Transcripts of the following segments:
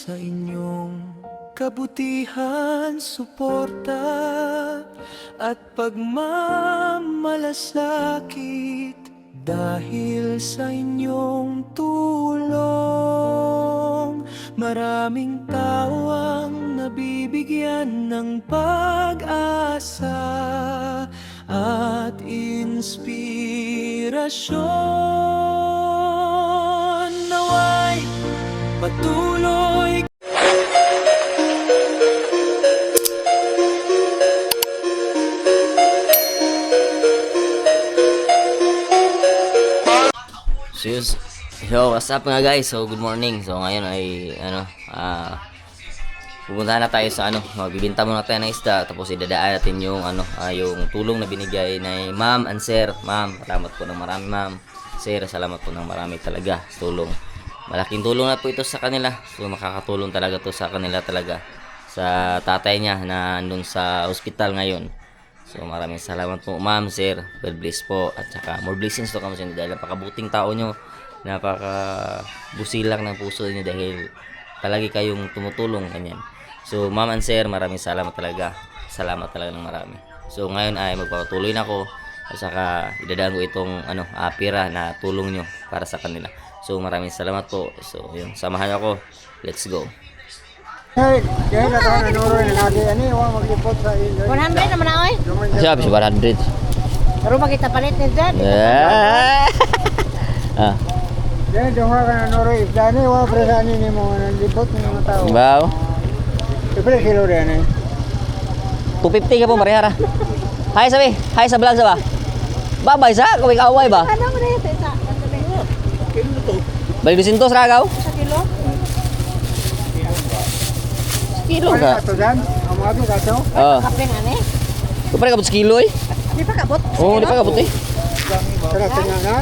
sa inyong kabutihan, suporta at pagmamalasakit. Dahil sa inyong tulong, maraming tao ang nabibigyan ng pag-asa at inspirasyon. Nawa'y patuloy. So, what's up nga guys? So, good morning. So, ngayon ay pupunta na tayo sa magbibinta muna tayo ng isda, tapos idadaan natin yung yung tulong na binigay ni Ma'am and Sir. Ma'am, salamat po ng marami, Ma'am. Sir, salamat po ng marami talaga sa tulong. Malaking tulong na po ito sa kanila. So, makakatulong talaga to sa kanila talaga. Sa tatay niya na andun sa hospital ngayon. So, maraming salamat po, Ma'am, Sir. God bless po. At saka, more blessings to kami sa inyo dahil napakabuting tao nyo. Napakabusilak ng puso niyo dahil palagi kayong tumutulong, ganyan. So, Ma'am and Sir, maraming salamat talaga. Salamat talaga ng marami. So, ngayon ay magpapatuloy na ako. At saka, idadaan ko itong pira na tulong nyo para sa kanila. So, maraming salamat po. So, yun, samahan ako. Let's go. Hey, kaya na ka nanuro na lagi ani wa maglipot sa iyo. 100 naman na oy. Siya, bisa 100. Pero makita palit ni dyan. Kaya duha ka nanuro isda ni wa presani ni mo nang lipot ng mga tao. Wow. Siyempre kilo rin eh. 250 ka po, marihara. Hi, sabi. Hi sa vlog, ba? Babay sa, kaway kaaway ba? Ano mo na yun sa Kilo to. Balik 200 ragaw? sa kilo? Kilo Ano ka. ka to dan? Ang mga to kaso? Oo. Kape nga ni. Ito pa kabot sa kilo eh. Di pa kabot. Oo, di pa kabot eh. Tara tinga na.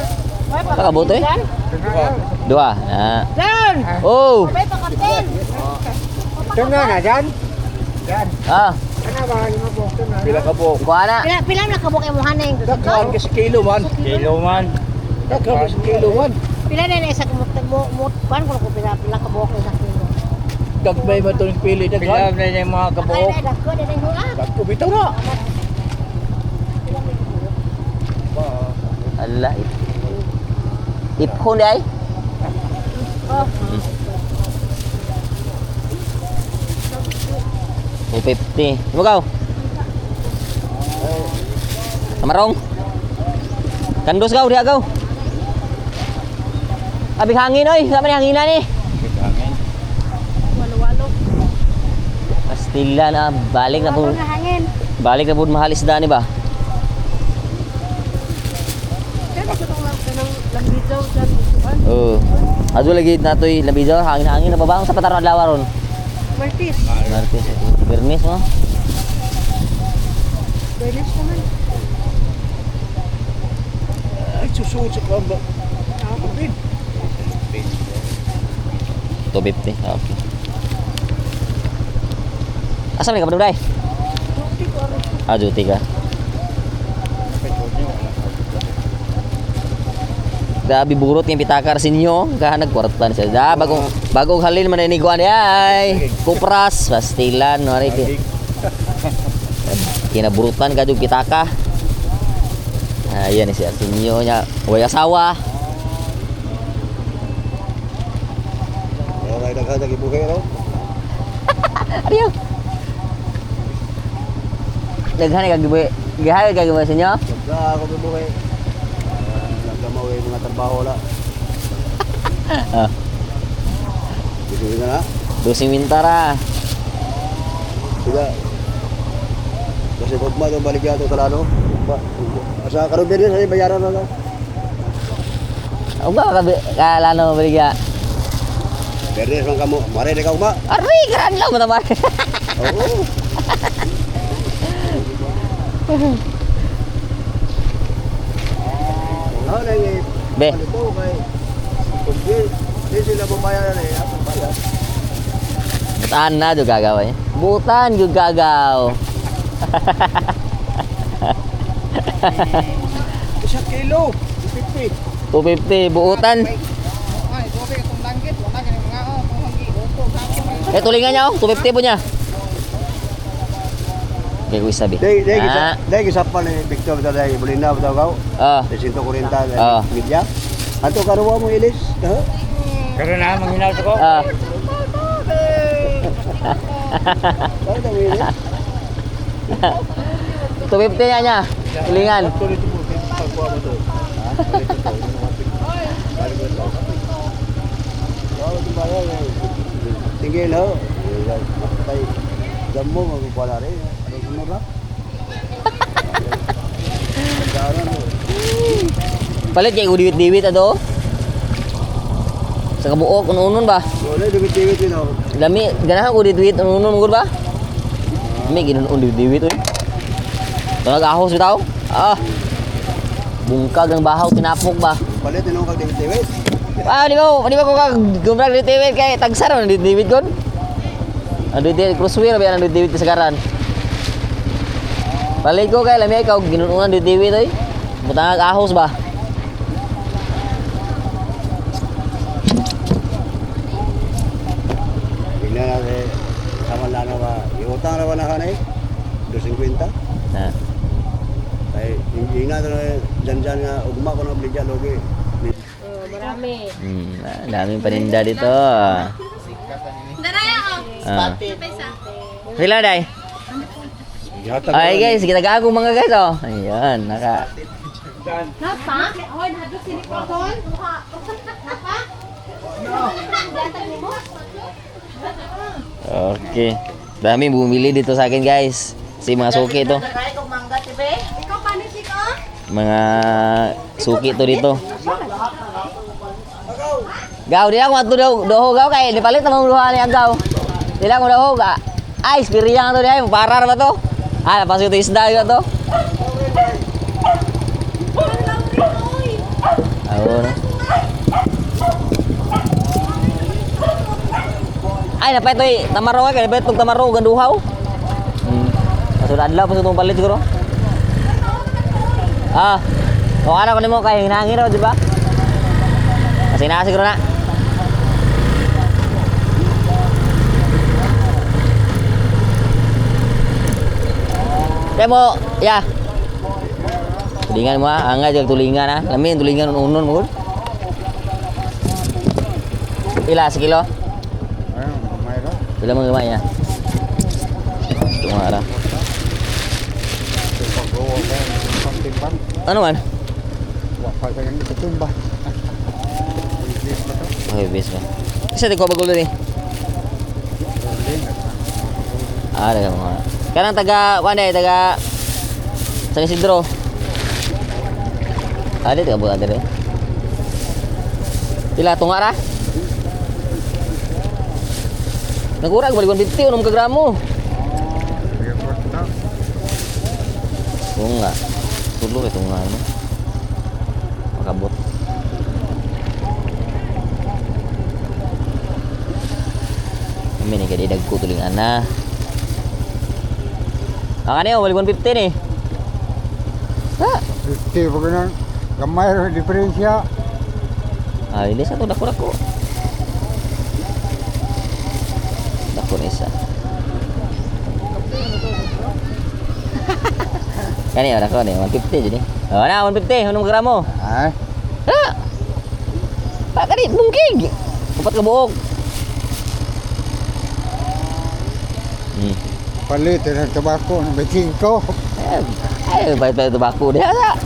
May Pa kabot eh. Dyan. Dua. Dyan. Oh. May pakapin. Tinga na dan. Dan. Ah. Ano ba yung mga bukto na? Pila ka po? Kuha na. Pila na kabok yung muhaneng. Dakhan ka sa kilo man. Kilo man. Dakhan ka sa kilo man. Pila na na isa kumot ban ko pila kabok sa kilo. Gagmay man itong pili. Dakhan. Pila na yung mga Ay kabuok. na dako na yung hula. Dagko bitaw na. Allah. Iphone di ay. Oh. 250. Magaw. Amarong. Kandos gaw diha gaw. Abi hangin oy, sa man hanginan ni. Walo-walo. Pastila na balik na po. Walo na hangin. Balik na po mahal isda ni ba? Kaya ko nang lambidaw dyan. Oo. Ado lagi natoy labidaw hangin-hangin na babang sa pataron adlaw ron. Martis. Martes, Bernis mo. Bernis naman. Ay, susuot sa kamba. Kapit. 250. Okay. Asa man ka paduday? Ah, duty ka. Grabe burot yung pitakar sinyo. Kahanag kwartan siya. Bagong halin man ni Guan ay. Kupras, pastilan, no rin. Kinaburutan ka yung pitaka. Ayan siya sinyo niya. Huwag asawa. Ay, daghan na gibuhay raw. Ariyo. Daghan ka gibuhi. Gihay ka gibuhi sinyo? Daghan ako gibuhay. Nagkamaw yung mga trabaho la. Ah, Bisuhin na na. dosing mintara. Sila. Kasi kung itong balik yato talano. Asa karoon din sa bayaran na lang. Ang ba kalano baliga? Bernes man kamo. Mare na ka uma. Ari, karan lang mo naman. Oo. Ano na yung Be. palito kay kung di sila bumayaran na yan, bayad. Butaan na do gagaw eh. Butan yung gagaw. Isang kilo, 50. 250 buutan. Ay, dobe itong langgit, wala ganyan mga oh, mga hanggi, opo, gapo. Eh, tulingan niya, oh. 250 po niya. Okay, kuis sabi. Dahil gisapa ni Victor betul dahil Belinda betul kau. Ah. Di 140 Ah. media. Ato karuwa mo ilis. Karena menghina ko. Ah. Kau tak ilis. 250 niya. Tulingan. Tinggi lo. Tay jammu magpala rin. Ano sunod na? Palit kay udiwit-diwit ato. Sa kabuok unon ba? Wala diwit-diwit yun oh. Lami ganahan ko diwit unon mo ba? Lami ginunon diwit oy. Tunag ahos bitaw. Ah. Bungkag ng bahaw tinapok ba? Palit yun kag diwit-diwit. Ah, di ba ko kag gumrag diwit kay tagsar on diwit kon. Ando di crossway ba ando diwit sa karan. Palit ko kay lami ikaw ginunon diwit oy. Butang ahos ba? Tingnan natin. Sama lang na ba? Iutang na ba na kanay? 250. Ah. Ay, hindi na ito dyan nga ugma ko na bligyan logi. Marami. Daming paninda dito. Ah. Pila day? Ay guys, kita gago mga guys oh. Ayan, naka. Napa? Hoy, nado sini ko kon. Napa? Okay. Daming bumili dito sa akin guys. Si mga suki to. Ikaw panisik oh? Mga suki to dito. Gaw, di ako matu doho gaw kay di palit namang luha ni agaw. Di ako doho ga. Ay, spiriya to di ay parar ba to? Ah, pas itu isda juga to. Awon. Ay, napay to tamaro kay napay tug tamaro ganduhaw. Pasud adlaw pasud tong palit siguro. Ah. O ano ko nimo kay hinangin ro, di ba? Kasi na siguro na. Demo, ya. Tulingan mo ha, angay jag tulingan ha. Lamin tulingan unon mo. Pila sa kilo? Ayun, mayroon. Pila mo gamay ya? Ito nga ara. Pag-uwa ka, pang-timbang. Ano man? Wapal ka ganito tumba. Okay, bes ka. Isa di ko bagulo ni. Ah, daga mga. Kanang taga Wanay, taga San Isidro. Ada taga buat ada. Pila tunga ra? Nagurag balik 150 unom ka gramo. Tunga. Tulo kay tunga no. Makabot. Kami ni kadi dagko tuling ana. Ang ano balik 150 ni. Ha? 50 pa ganun. Gamay rin diferensya. Ah, ini satu dako-dako. Dako na isa. Kani ora ko ni 150 jadi. Oh, na 150 unong gramo. Ay, Ha? Pa kani bungkig. Upat ka buok. palit ng tabako ng 25. Ay, bayad tobacco dia sa.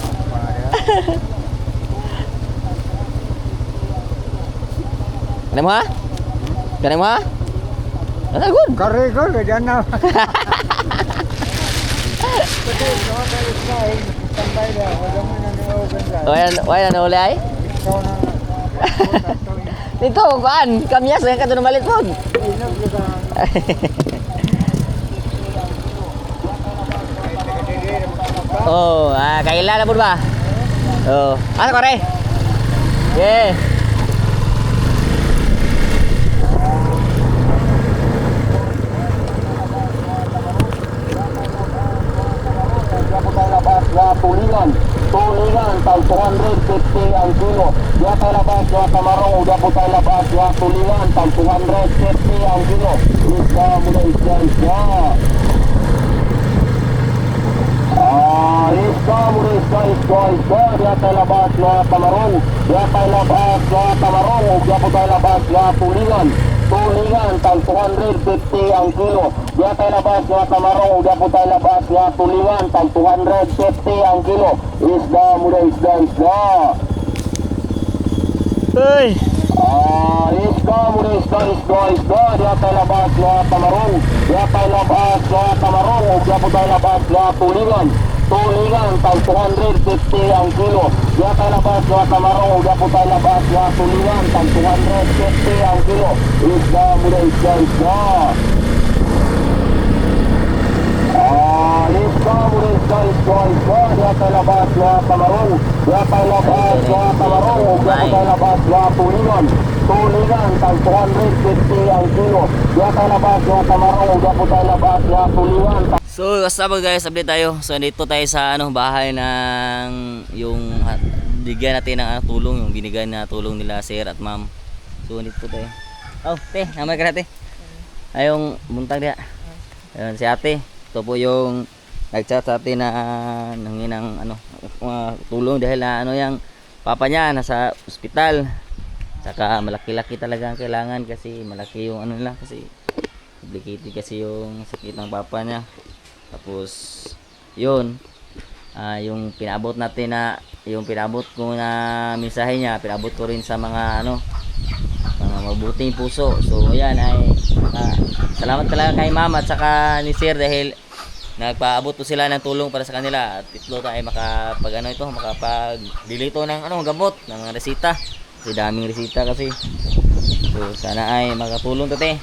Kani mo ha? Kani mo ha? Ano good? Karigol, ganyan na. Wala na uli ay? Dito, kuan, kamyas yang kadto na malit pod. Oh, kaila na pod ba? Oh, ano kore? Yeah. Tulingan tag 250 ang kilo. Diya tayo labas, diya tamarong, diya po tayo labas, diya tulingan tag 250 ang kilo. isda muna isda. Isda muna isda. Dia tayo labas na tamarong. Dia tayo labas na tamarong. O dia po tayo labas na tulingan. Tulingan, tag 250 ang kilo. Dia tayo labas na tamarong. Dia po tayo labas na tulingan, tag 250 ang kilo. Isda muna isda. Uy! Isda muna isda. Dia tayo labas na tamarong. Dia tayo labas na tamarong. O dia po tayo labas na tulingan. Tulingan, tag 250 ang kilo. Dia tayo labas na tamarong. Dia po tayo labas na tulingan, tag 250 ang kilo. Isda muna isda. Isda muna isda. Dia tayo labas na tamarong. Dia tayo labas na tamarong. O dia po tayo labas na tulingan. Tulingan, tag 250 ang kilo. Dia tayo labas na tamarong. O dia po tayo labas na tulingan. So, what's up guys? Update tayo. So, dito tayo sa bahay ng yung bigyan natin ng tulong, yung binigay na tulong nila sir at ma'am. So, dito tayo. Oh, te, namay ka na te. Ayong buntag dia. Ayun, si ate. Ito po yung nag-chat sa atin na nangin ng tulong dahil na yung papa niya nasa ospital. Saka malaki-laki talaga ang kailangan kasi malaki yung nila kasi complicated kasi yung sakit ng papa niya. Tapos yun, yung pinabot natin na yung pinabot ko na mensahe niya, pinabot ko rin sa mga mga mabuting puso. So ayan ay salamat talaga kay ma'am at saka ni sir dahil nagpaabot po sila ng tulong para sa kanila at itlo tayo makapag-delito ng gamot, ng resita. Kasi daming resita kasi. So sana ay makatulong tate.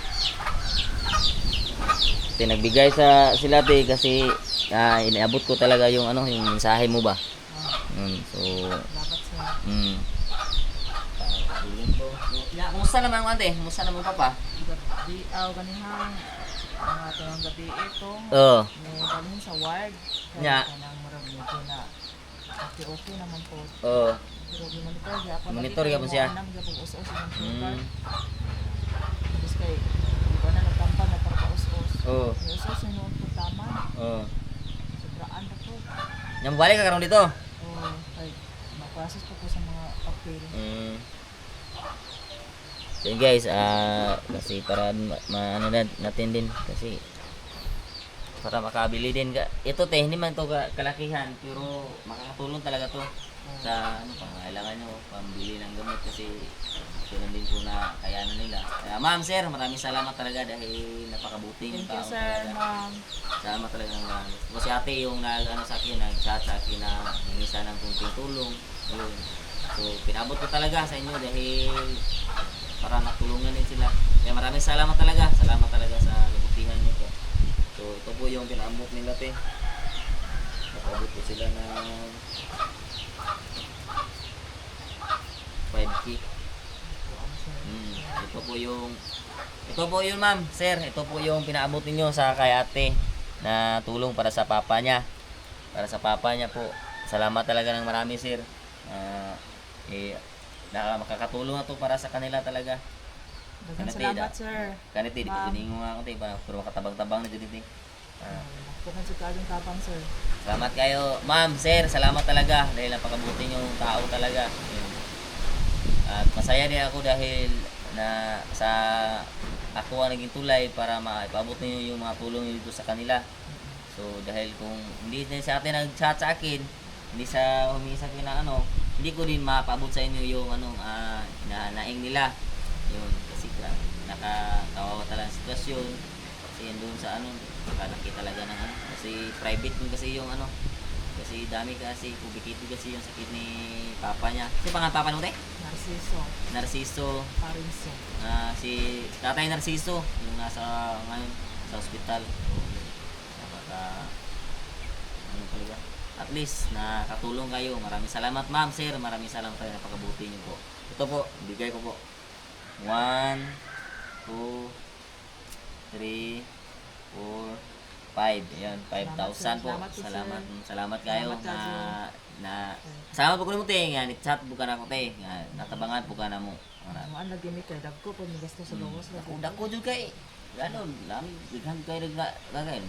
Nagbigay sila te kasi inaabot ko talaga yung yung mensahe mo ba. So kumusta naman ang ante? Kumusta naman papa? Di ganihang ato ng gabi ito. Oo. May dalhin sa ward. Nya. Kanang murag medyo na okay naman po. Oo. Pero monitor gyapon. Monitor gyapon siya. Nang gyapon us-us ng sugar. Tapos kay iba na nagtampan na parpaus-us. Oo. Us-us yung noon po tama. Oo. Sobraan na po. Yang balik ka karon dito? Oo. Kay ma-process po sa mga papel. So guys, kasi para natin din kasi para makabili din ito te, hindi man to kalakihan pero makakatulong talaga to sa pangailangan nyo, pambili ng gamot kasi tulong din po na kayanan nila. Kaya ma'am sir, maraming salamat talaga dahil napakabuting Thank you tao sir, talaga. ma'am. Salamat talaga ng marami. Kasi ate yung sa akin, nag-chat sa akin na hingi sana ng kunting tulong. Ayun. So pinabot ko talaga sa inyo dahil para natulungan din sila. Kaya maraming salamat talaga sa kabutihan niyo po. So ito po yung pinabot nila te. Napabot po sila ng 5K. Ito po yung ma'am, sir. Ito po yung pinaabot niyo sa kay ate na tulong para sa papa niya. Para sa papa niya po. Salamat talaga ng marami sir. Makakatulong na to para sa kanila talaga. Daghang salamat sir. Kaniti, di ko tiningo nga ako te. Pero makatabang-tabang na dito te. Pukan sa kadong tapang sir. Salamat kayo, ma'am, sir. Salamat talaga dahil napakabuti yung tao talaga. Yun. At masaya din ako dahil na sa ako ang naging tulay para maipabot niyo yung mga tulong niyo dito sa kanila. So dahil kung hindi sa atin nag-chat sa akin, hindi sa humingi sa akin na hindi ko din mapaabot sa inyo yung naing nila. Yun kasi nakakawawa talaga ang sitwasyon. Kasi yun doon sa kalaki talaga ng kasi private din kasi yung kasi dami kasi kubikito kasi yung sakit ni papa niya. Kasi pangalan papa mo te? Narciso. Parinso. Si Tatay Narciso yung nasa ngayon sa ospital. Talaga. At least nakatulong kayo. Maraming salamat ma'am, sir. Maraming salamat tayo, napakabuti niyo po. Ito po, bigay ko po. 1, 2, 3, 4, 5. Ayan, 5,000 po. Salamat kayo salamat po ko mo te. Nga ni-chat po ka na ko te. Natabangan po ka na mo. Ang lagi mi kay dagko po mi gasto sa lungos. Dako jud kay. Ano, lang, bighan kayo nagagay.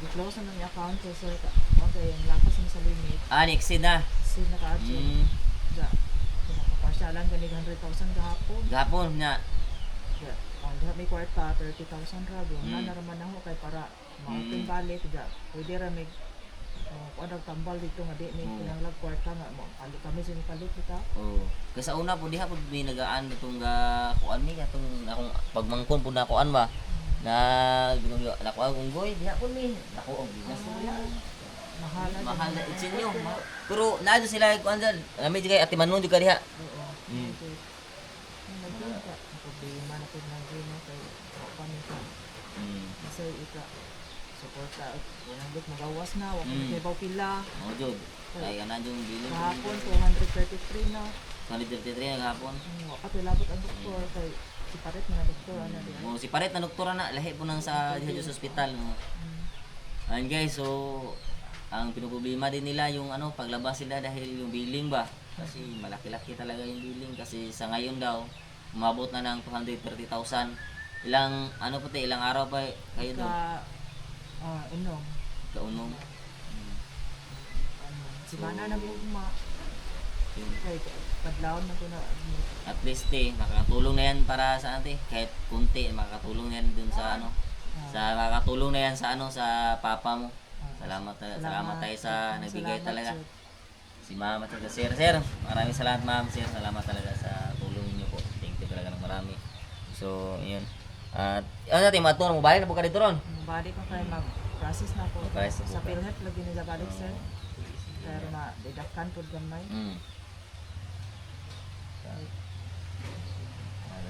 Di-close na ng account ko, sir. Okay, ang lakas na sa limit. Exceed na. Kasi naka-adjust. Mm. Ja, pinapapasyalan ka ni 100,000 gahapon. Gapon na. Ja, ang diha may kwarta, 30,000 rad. Yung Mm. naraman ako kay para mauting balik. Ja, pwede ra may kung tambal dito nga di may kinanglag kwarta nga. Palit kami sinipalit kita. Oh. Kasi sa una po diha po may nagaan itong kuan ni atong akong pagmangkon po na kuan ba. Na ginugyo nakuha kong goy diha po ni. Nakuha og bigas mo na. Mahal na itsin nyo. Pero naado sila kuan dyan. Alam kay Ate Manon juga diha. Oo. Mm. Naging ka. Problema na po naging na kay kami ka. Mm. Kasi ika suporta at walang lit magawas na. Wala Mm. na ibaw pila. Oh jud. Kay ana yung bilin. Kahapon 233 na. 133 na gahapon. Wala labot ang doktor kay si paret mga doktor ano di. Oh, si Paret na doktora na lahi po nang sa diha sa ospital no. Ayun guys, so ang pinoproblema din nila yung ano paglabas sila dahil yung billing ba. Kasi malaki-laki talaga yung billing kasi sa ngayon daw umabot na ng 230,000. Ilang ano puti ilang araw pa kayo doon? Inom. Kaunong. Si Bana na gugma. Yung Kay padlawon na ko na. at least makakatulong na yan para sa ate kahit kunti makakatulong na yan dun sa ano sa makakatulong na yan sa ano sa papa mo. Salamat tayo sa nagbigay talaga. Si Ma'am at saka Sir, maraming salamat Ma'am, Sir, salamat talaga sa tulong niyo po. Thank you talaga ng marami. So, yun. At ano natin matulong mo balik na po ka dito ron. Balik ko kay mag-process na po. Mag-process na po Sa ka. PhilHealth lagi nila balik sir. Pero ma-deductan po gamay.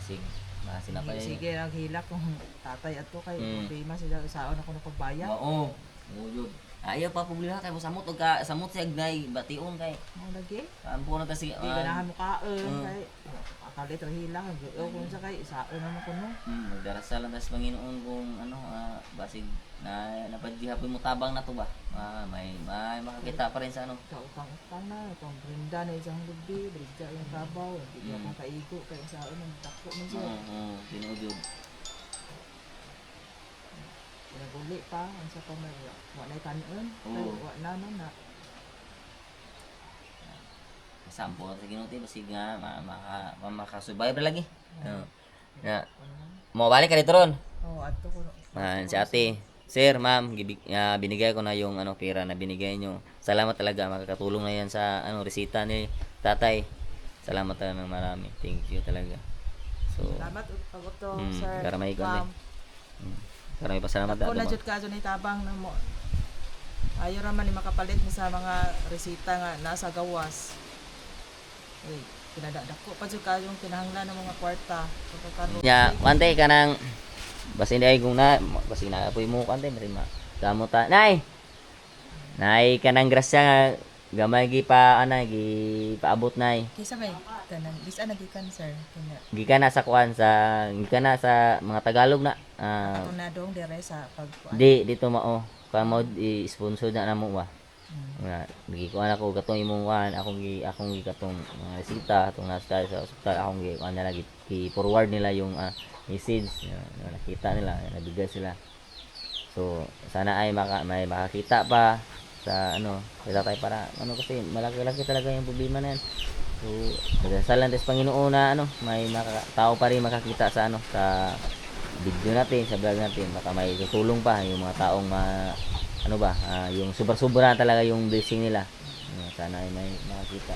Sige, sinapay. Sige, naghila kung tatay ato kay Mm. problema sila saon ako na pagbayad. Oo. Oo, yun. Ayaw pa problema kay mo samot og samot si Agnay bation kay. Mo lagi. Ampo na ta si Di ganahan mo kaon Mm. kay akalit ra hila o kung sa kay saon na mo kuno. Magdarasal lang tas Panginoon kung ano basig na napadihapon mo tabang na to ba. May makakita pa rin sa ano. Utang na itong brinda na isang gabi, brinda yung trabaho, hindi akong kaigo kay saon ang takbo mo siya. Oo, tinuod. Pinaguli pa ang sa pamay wa na kanon. Oo. Wa na. Sampo sa ginuti basig nga makasurvive lagi. Na mo balik ka dito ron. Adto ko. Si ate, sir, ma'am, binigay ko na yung ano pera na binigay nyo. Salamat talaga, makakatulong na yan sa ano resita ni tatay. Salamat talaga ng marami. Thank you talaga. So, Salamat pagod to, sir. karamay ko Ma'am. Karami pa salamat Ako na dato. jud ka ni tabang na mo. Ayo ra man ni makapalit ni sa mga resita nga nasa gawas. Uy, pinadadako pa jud ka yung kinahanglan ng mga kwarta. Pagkano. Ya, kante kanang basin ay kung na basin na apoy mo kante marima. Kamo ta. Nay. Nay kanang grasya nga gamay gi pa gi paabot nay. Kisa may kanang isa nagikan sir. Gikan na sa kuan sa gikan na sa mga Tagalog na. Tunadong dire sa pagkuan. Dito mao. Kuan mo i-sponsor na namo ba. Nga gikuan ako katong imong kuan akong gi katong mga resita atong nasa sa ospital akong gi kuan nila i-forward nila yung message nakita nila nabigay sila. So sana ay may makakita pa sa ano kita tayo para ano kasi malaki-laki talaga yung problema na yan. So nagdasalan des Panginoon na ano may tao pa rin makakita sa ano sa video natin sa vlog natin baka may tutulong pa yung mga taong ano ba yung sobra-sobra talaga yung blessing nila. Sana ay may makakita.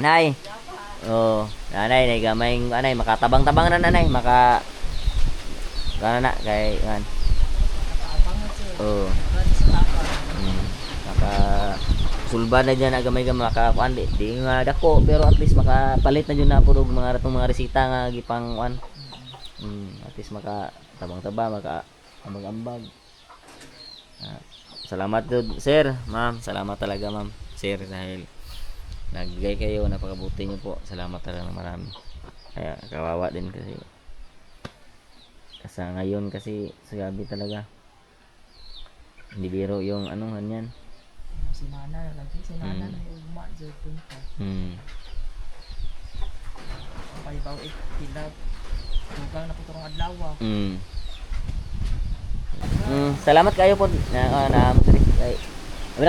Nay. Oh, nanay gamay anay makatabang-tabang na nanay maka kana na kay kan. Oh. Maka sulba na dyan gamay-gamay makakuan di nga dako pero at least makapalit na dyan na puro mga ratong mga resita nga gipang kuan. At least maka tabang-taba maka ambag-ambag. Salamat sir, ma'am. Salamat talaga ma'am, sir dahil nagbigay kayo, napakabuti niyo po. Salamat talaga ng marami. Kaya kawawa din kasi ngayon kasi sa gabi talaga. Hindi biro yung ano ganyan. Si Nana lagi si Nana na ugma jud punta. Pay baw pila tugang na puturong adlaw. salamat kayo po na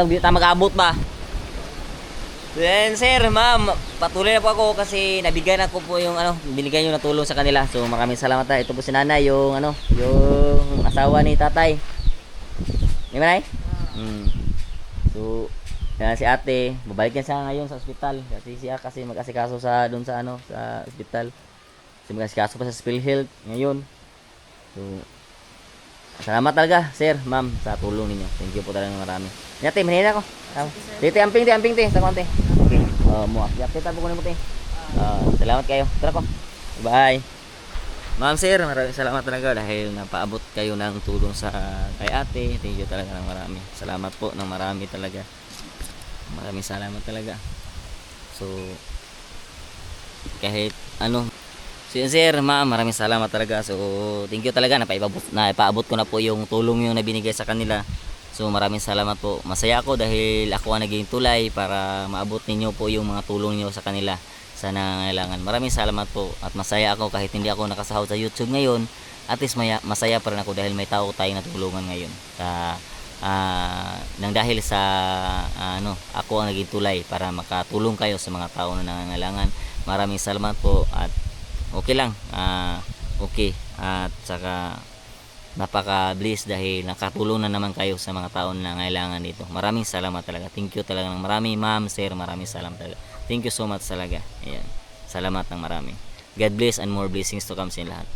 di ta mag-abot ba. Then sir, ma'am, patuloy na po ako kasi nabigyan ako po yung binigyan niyo na tulong sa kanila. So maraming salamat ta. Ito po si Nanay, yung yung asawa ni Tatay. Di ba, Nay? So yan si ate, babalik yan siya ngayon sa ospital kasi siya mag-asikaso sa doon sa sa ospital. Kasi mag-asikaso pa sa PhilHealth ngayon. So salamat talaga, sir, ma'am, sa tulong ninyo. Thank you po talaga marami. Yate, manina ko. Dito amping te, sa konti. Okay. Mo akyat tapo ko nimo te. Salamat kayo. Tara ko. Bye. Ma'am, sir, maraming salamat talaga dahil napaabot kayo ng tulong sa kay ate. Thank you talaga ng marami. Salamat po ng marami talaga. Maraming salamat talaga. So kahit sir, ma'am, maraming salamat talaga. So thank you talaga na ipaabot ko na po yung tulong yung nabinigay sa kanila. So maraming salamat po. Masaya ako dahil ako ang naging tulay para maabot ninyo po yung mga tulong niyo sa kanila sa nangangailangan. Maraming salamat po at masaya ako kahit hindi ako nakasahod sa YouTube ngayon. At least masaya pa rin ako dahil may tao tayong natulungan ngayon. Nang dahil sa ako ang naging tulay para makatulong kayo sa mga tao na nangangailangan. Maraming salamat po at okay lang. Okay at saka napaka-bless dahil nakatulong na naman kayo sa mga tao na nangangailangan dito. Maraming salamat talaga. Thank you talaga ng marami, ma'am, sir. Maraming salamat talaga. Thank you so much talaga. Ayan. Salamat ng marami. God bless and more blessings to come sa lahat.